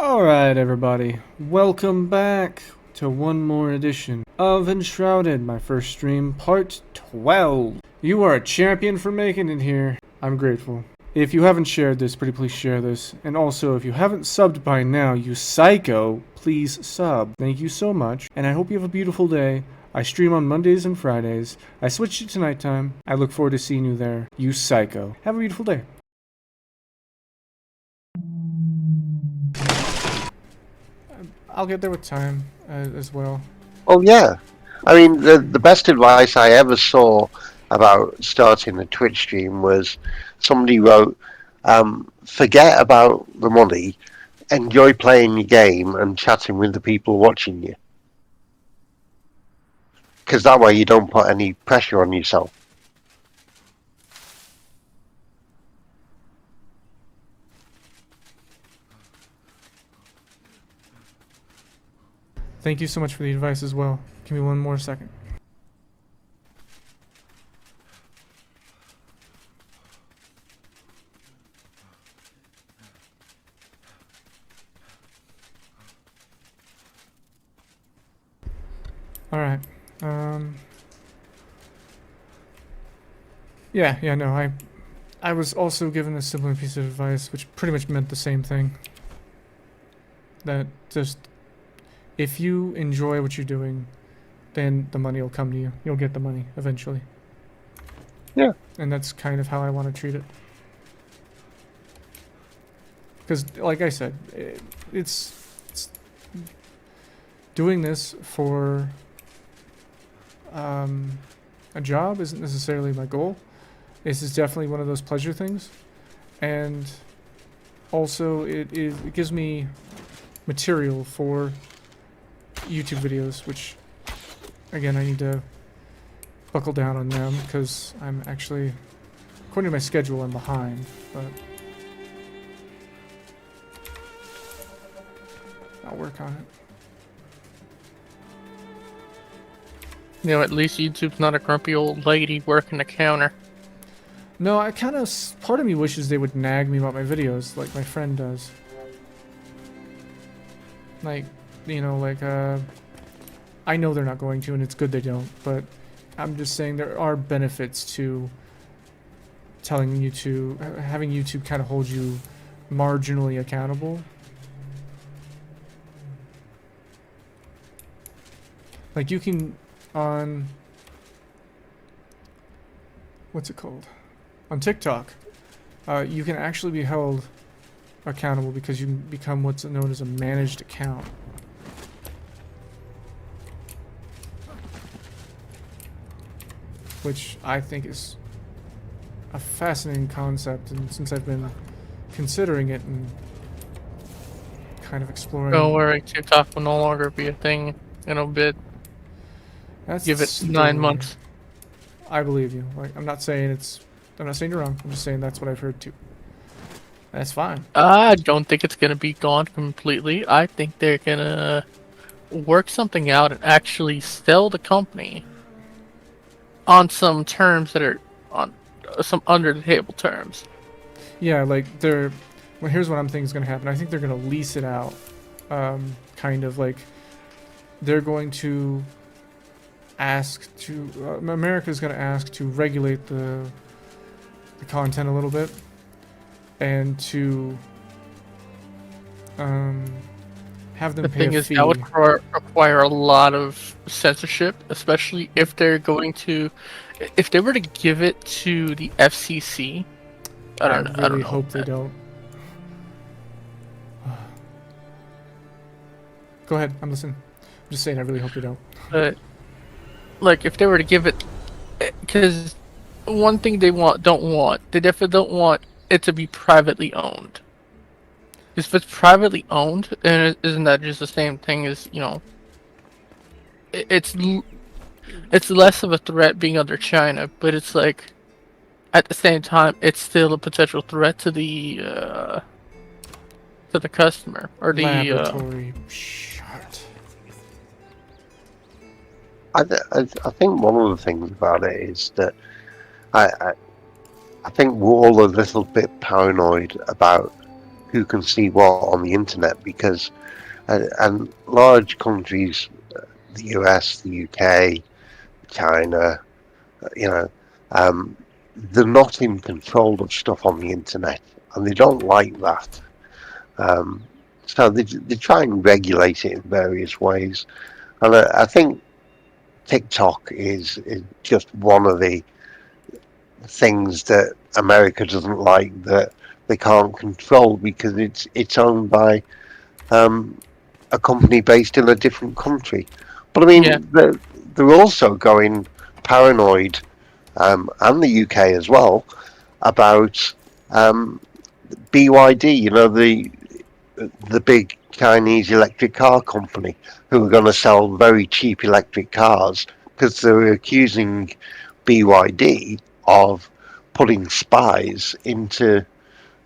Alright, everybody. Welcome back to one more edition of Enshrouded, my first stream, part 12. You are a champion for making it here. I'm grateful. If you haven't shared this, pretty please share this. And also, if you haven't subbed by now, you psycho, please sub. Thank you so much, and I hope you have a beautiful day. I stream on Mondays and Fridays. I switched it to nighttime. I look forward to seeing you there. You psycho. Have a beautiful day. I'll get there with time as well. Oh yeah, I mean the best advice I ever saw about starting a Twitch stream was somebody wrote, "Forget about the money, enjoy playing your game and chatting with the people watching you, because that way you don't put any pressure on yourself." Thank you so much for the advice as well. Give me one more second. Alright. Yeah, no, I was also given a similar piece of advice, which pretty much meant the same thing. That just, if you enjoy what you're doing, then the money will come to you. You'll get the money eventually. Yeah. And that's kind of how I want to treat it. Because, like I said, it's doing this for a job isn't necessarily my goal. This is definitely one of those pleasure things, and also it gives me material for YouTube videos, which again I need to buckle down on them because I'm actually, according to my schedule, I'm behind, but I'll work on it. You know, at least YouTube's not a grumpy old lady working the counter. No, I kind of, part of me wishes they would nag me about my videos like my friend does. Like, you know, like, I know they're not going to, and it's good they don't, but I'm just saying there are benefits to telling YouTube, having YouTube kind of hold you marginally accountable. Like, you can, on, what's it called? On TikTok, you can actually be held accountable because you can become what's known as a managed account. Which I think is a fascinating concept, and since I've been considering it and kind of exploring... Don't worry, TikTok will no longer be a thing in a bit. Give it 9 months. I believe you. Like, I'm not saying you're wrong. I'm just saying that's what I've heard too. That's fine. I don't think it's gonna be gone completely. I think they're gonna work something out and actually sell the company on some terms that are on some under the table terms. Yeah, like well, here's what I'm thinking is gonna happen. I think they're gonna lease it out. Kind of like they're going to ask to America's going to ask to regulate the content a little bit, and to have them pay a fee. The thing is, that would require a lot of censorship, especially if they're going to, if they were to give it to the FCC. I really hope they don't. Go ahead, I'm listening. I'm just saying, I really hope they don't. But like, if they were to give it, because one thing they don't want, they definitely don't want it to be privately owned. If it's privately owned, then isn't that just the same thing as, you know, it's less of a threat being under China, but it's like, at the same time, it's still a potential threat to the customer or the laboratory. I think one of the things about it is that I think we're all a little bit paranoid about who can see what on the internet, because and large countries, the US, the UK, China, you know, um, they're not in control of stuff on the internet, and they don't like that. Um, so they try and regulate it in various ways, and I think TikTok is just one of the things that America doesn't like, that they can't control, because it's owned by um, a company based in a different country. But I Yeah. mean, they're also going paranoid, and the UK as well, about BYD. You know, the big Chinese electric car company, who are going to sell very cheap electric cars, because they're accusing BYD of putting spies into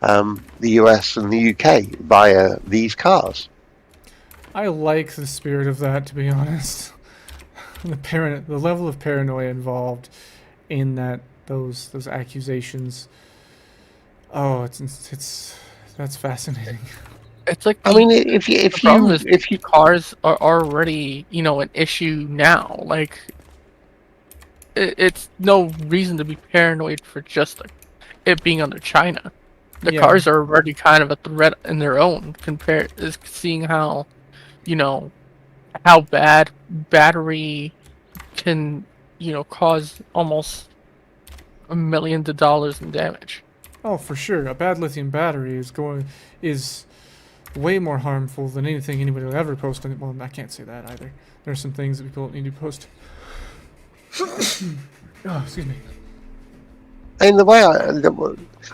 the US and the UK via these cars. I like the spirit of that, to be honest. The level of paranoia involved in those accusations. Oh, it's that's fascinating. It's like I mean, the problem is cars are already, an issue now. Like, it's no reason to be paranoid for just like, it being under China. The Yeah. cars are already kind of a threat in their own, compared is seeing how, you know, how bad battery can, cause almost millions of dollars in damage. Oh, for sure. A bad lithium battery is way more harmful than anything anybody will ever post on it. Well, I can't say that either. There's some things that people don't need to post. Oh, excuse me. in the way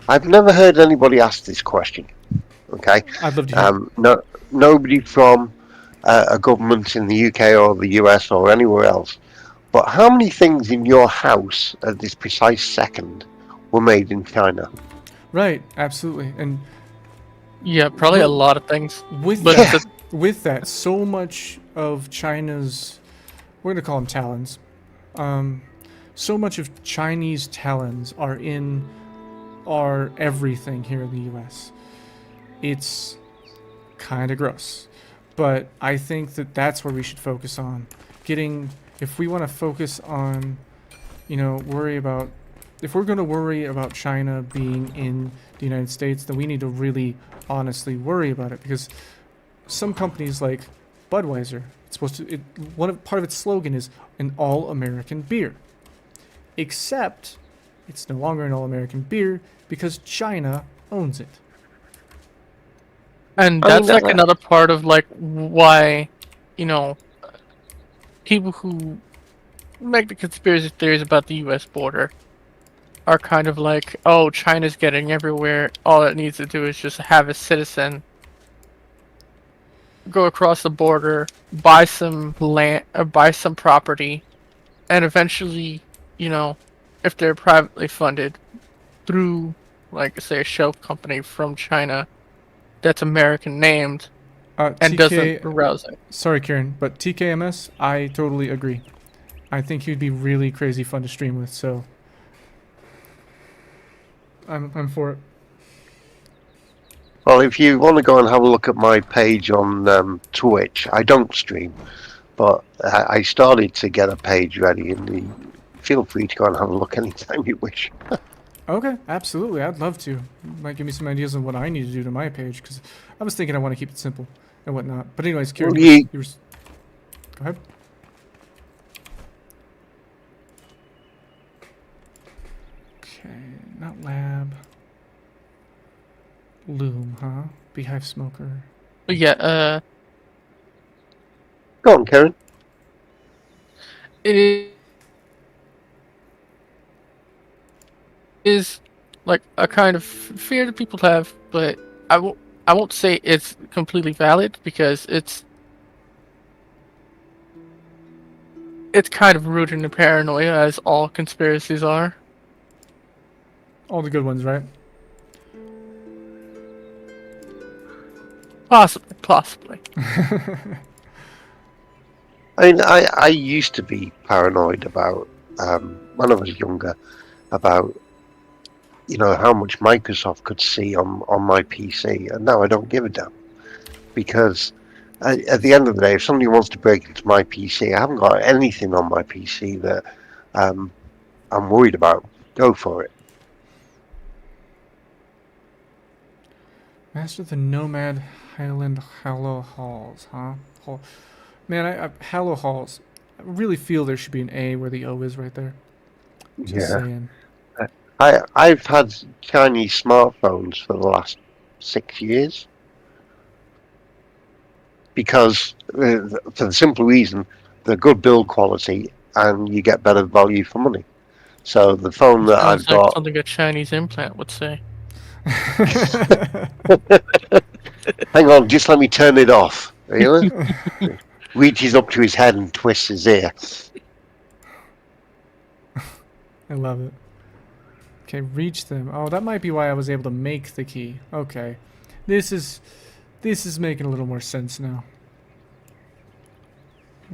I've never heard anybody ask this question. Okay, I'd love to hear. no, nobody from a government in the UK or the US or anywhere else. But how many things in your house at this precise second were made in China? Right, absolutely. And Yeah, probably a lot of things. with But that, with that, so much of China's, we're gonna call them talons. So much of Chinese talons are everything here in the U.S. It's kind of gross, but I think that that's where we should focus on getting. If we want to focus on, worry about, if we're going to worry about China being in the United States, then we need to really honestly worry about it, because some companies like Budweiser, it's supposed to, part of its slogan is an all-American beer. Except, it's no longer an all-American beer because China owns it. and I mean, that's like another part of like why, you know, people who make the conspiracy theories about the U.S. border are kind of like, oh, China's getting everywhere. All it needs to do is just have a citizen go across the border, buy some land, or buy some property, and eventually, if they're privately funded through, like, say, a shell company from China that's American named and doesn't TK, arouse it. sorry Karen, but TKMS, I totally agree. I think he'd be really crazy fun to stream with, so I'm for it. well, if you want to go and have a look at my page on Twitch, I don't stream, but I started to get a page ready, and feel free to go and have a look anytime you wish. Okay, absolutely. I'd love to. Might give me some ideas on what I need to do to my page, because I was thinking I want to keep it simple and whatnot. But anyways, Kieran, Well, you were go ahead. Okay, not lab. Loom, huh? Beehive smoker. But yeah, Go on, Karen. it is like a kind of fear that people have, but I won't say it's completely valid, because it's kind of rooted in paranoia, as all conspiracies are. All the good ones, right? Possibly. I mean, I used to be paranoid about, when I was younger, about how much Microsoft could see on my PC, and now I don't give a damn because at the end of the day, if somebody wants to break into my PC, I haven't got anything on my PC that I'm worried about. Go for it. Master the Nomad Highland Hallow Halls, huh? Man, Hallow Halls. I really feel there should be an A where the O is right there. Just saying. I've had Chinese smartphones for the last 6 years because for the simple reason they're good build quality and you get better value for money. So the phone that Sounds I've like got. something a Chinese implant would say. Hang on, just let me turn it off. Really? Reaches up to his head and twists his ear. I love it. Okay, reach them. Oh, that might be why I was able to make the key. Okay. This is making a little more sense now.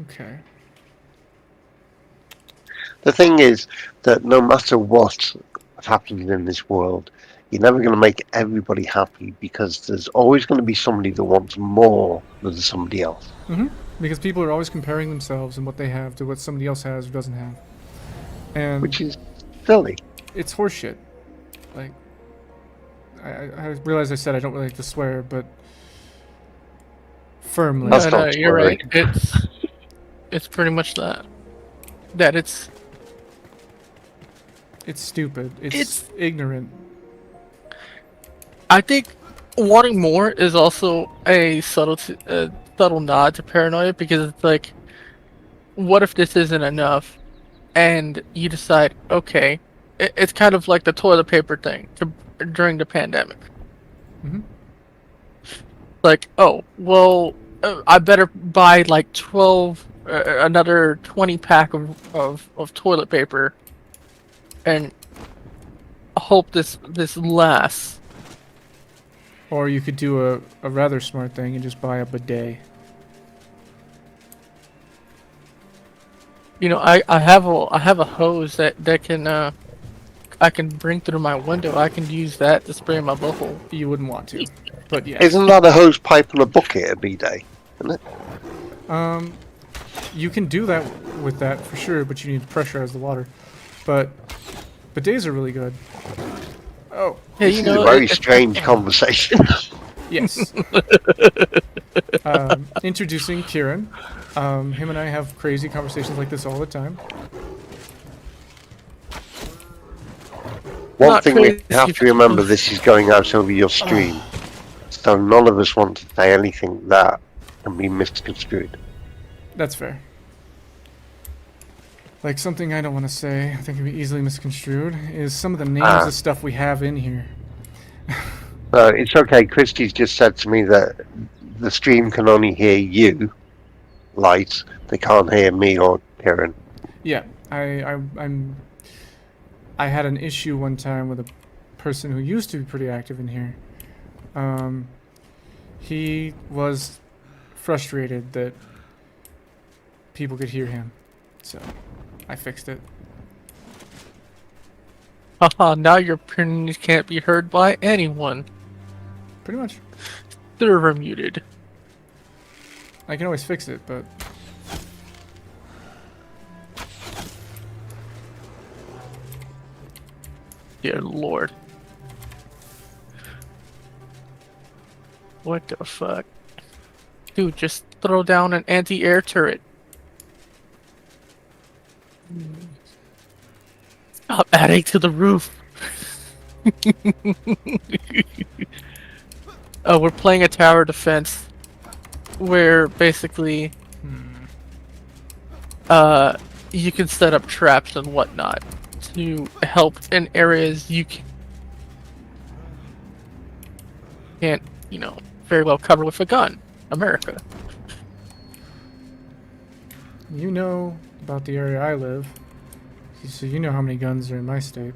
Okay. The thing is that no matter what happens in this world, you're never going to make everybody happy because there's always going to be somebody that wants more than somebody else. Mm-hmm. Because people are always comparing themselves and what they have to what somebody else has or doesn't have. And Which is silly. it's horseshit. Like, I realize I said I don't really like to swear, but firmly. That's No, not you're right. swearing. It's pretty much that. That it's stupid. It's ignorant. I think wanting more is also a subtle nod to paranoia because it's like, what if this isn't enough, and you decide, okay, it's kind of like the toilet paper thing during the pandemic. Mm-hmm. Like, oh well, I better buy like 12, another 20 pack of toilet paper, and hope this lasts. Or you could do a rather smart thing and just buy a bidet. You know, I have a hose that can I can bring through my window. I can use that to spray my butthole. You wouldn't want to, but yes. Isn't that a hose pipe and a bucket a bidet? Isn't it? You can do that with that for sure, but you need to pressurize the water. But bidets are really good. Oh, Yeah, This is a very strange conversation. yes. Introducing Kieran. Him and I have crazy conversations like this all the time. One Not thing we crazy, have to remember, this is going out over your stream. So none of us want to say anything that can be misconstrued. That's fair. Like something I don't want to say, I think can be easily misconstrued, is some of the names of stuff we have in here. It's okay. Christie's just said to me that the stream can only hear you, Light. They can't hear me or Kieran. Yeah, I had an issue one time with a person who used to be pretty active in here. He was frustrated that people could hear him, so I fixed it. Haha, now your opinions can't be heard by anyone. Pretty much. Server muted. I can always fix it, but Dear Lord. What the fuck? Dude, just throw down an anti-air turret. Stop adding to the roof. Oh, we're playing a tower defense where basically you can set up traps and whatnot to help in areas you can't, very well cover with a gun. America. you know about the area I live, so you know how many guns are in my state.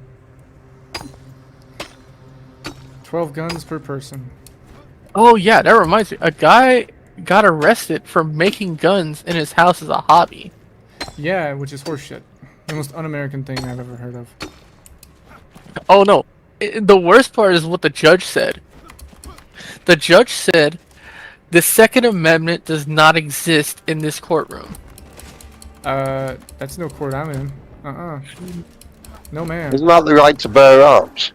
12 guns per person. Oh yeah, that reminds me. A guy got arrested for making guns in his house as a hobby. Yeah, which is horseshit. The most un-American thing I've ever heard of. Oh no, The worst part is what the judge said. The judge said the Second Amendment does not exist in this courtroom. That's no court I'm in. No, man. Isn't that the right to bear arms?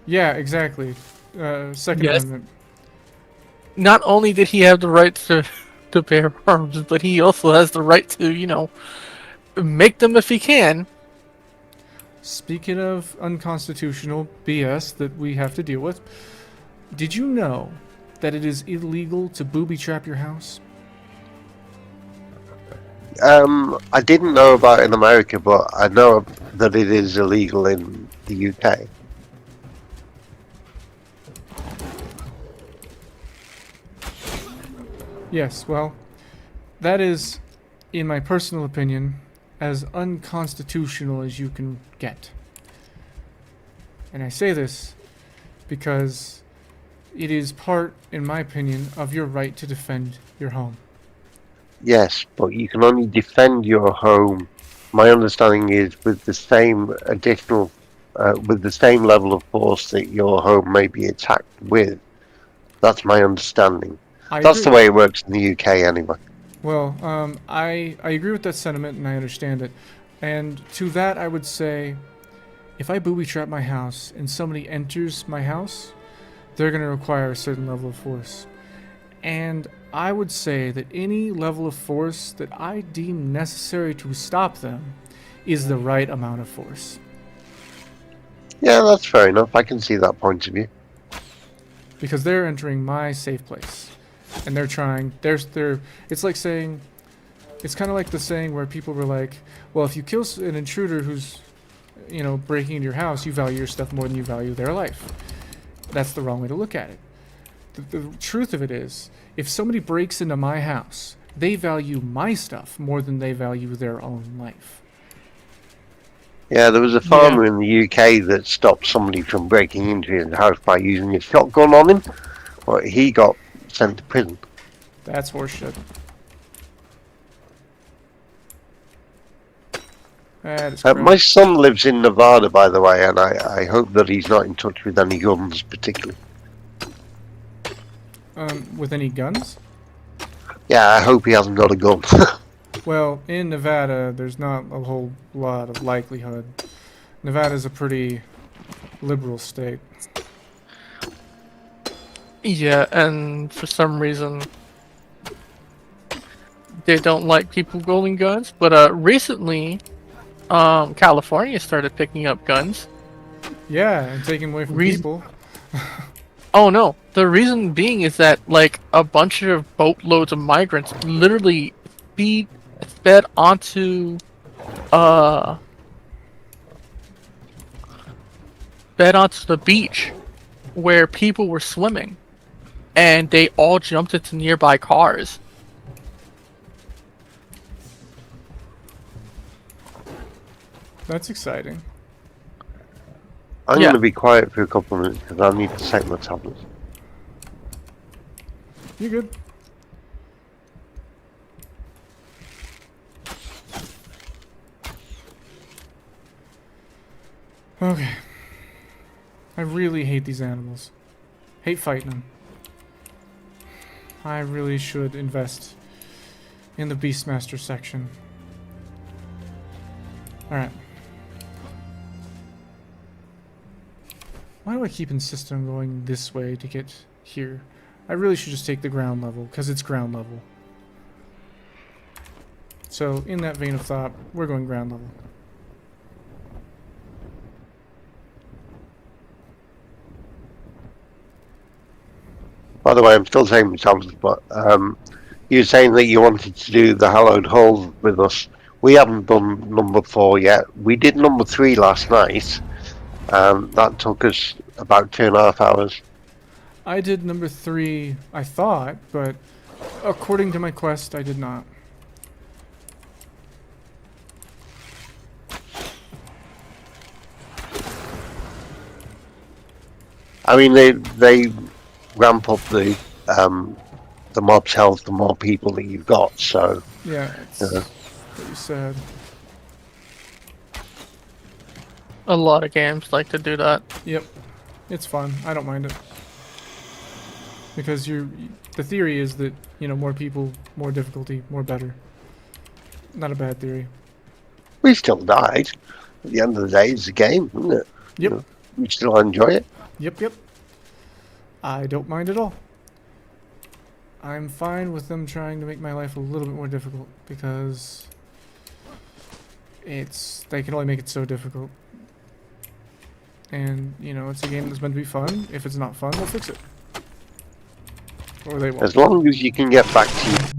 Yeah, exactly. Second Yes. Amendment. Not only did he have the right to bear arms, but he also has the right to, make them if he can. Speaking of unconstitutional BS that we have to deal with, did you know that it is illegal to booby trap your house? I didn't know about it in America, but I know that it is illegal in the UK. Yes, well, that is, in my personal opinion, as unconstitutional as you can get. And I say this because it is part, in my opinion, of your right to defend your home. Yes, but you can only defend your home. My understanding is with the same with the same level of force that your home may be attacked with. That's my understanding. That's the way it works in the UK, anyway. Well, I agree with that sentiment and I understand it. And to that, I would say, if I booby trap my house and somebody enters my house, they're going to require a certain level of force. And I would say that any level of force that I deem necessary to stop them is the right amount of force. Yeah, that's fair enough. I can see that point of view. Because they're entering my safe place. And they're trying, it's like saying, it's kind of like the saying where people were like, well, if you kill an intruder who's, breaking into your house, you value your stuff more than you value their life. That's the wrong way to look at it. The truth of it is, if somebody breaks into my house, they value my stuff more than they value their own life. Yeah, there was a farmer in the UK that stopped somebody from breaking into his house by using a shotgun on him. Well, he got sent to prison. That's horseshit. That is crap. My son lives in Nevada, by the way, and I hope that he's not in touch with any guns, particularly. With any guns? Yeah, I hope he hasn't got a gun. Well, in Nevada, there's not a whole lot of likelihood. Nevada's a pretty liberal state. Yeah, and for some reason, they don't like people holding guns. But recently, California started picking up guns. Yeah, and taking away from people. Oh no, the reason being is that like a bunch of boatloads of migrants literally sped onto the beach where people were swimming, and they all jumped into nearby cars. That's exciting. I'm going to be quiet for a couple of minutes because I need to set my tablets. You good? Okay. I really hate these animals. Hate fighting them. I really should invest in the Beastmaster section. Alright. Why do I keep insisting on going this way to get here? I really should just take the ground level, because it's ground level. So, in that vein of thought, we're going ground level. By the way, I'm still saying my tablets, but you were saying that you wanted to do the hallowed halls with us. We haven't done number 4 yet. We did number 3 last night. That took us about 2.5 hours. I did number 3, I thought, but according to my quest, I did not. I mean, they ramp up the mob's health the more people that you've got, so... Yeah, it's pretty sad. A lot of games like to do that. Yep. It's fun. I don't mind it. Because the theory is that, you know, more people, more difficulty, more better. Not a bad theory. We still died. At the end of the day, it's a game, isn't it? Yep. You know, we still enjoy it. Yep. I don't mind at all. I'm fine with them trying to make my life a little bit more difficult because they can only make it so difficult. And, you know, it's a game that's meant to be fun. If it's not fun, they'll fix it. Or they won't. As long as you can get back to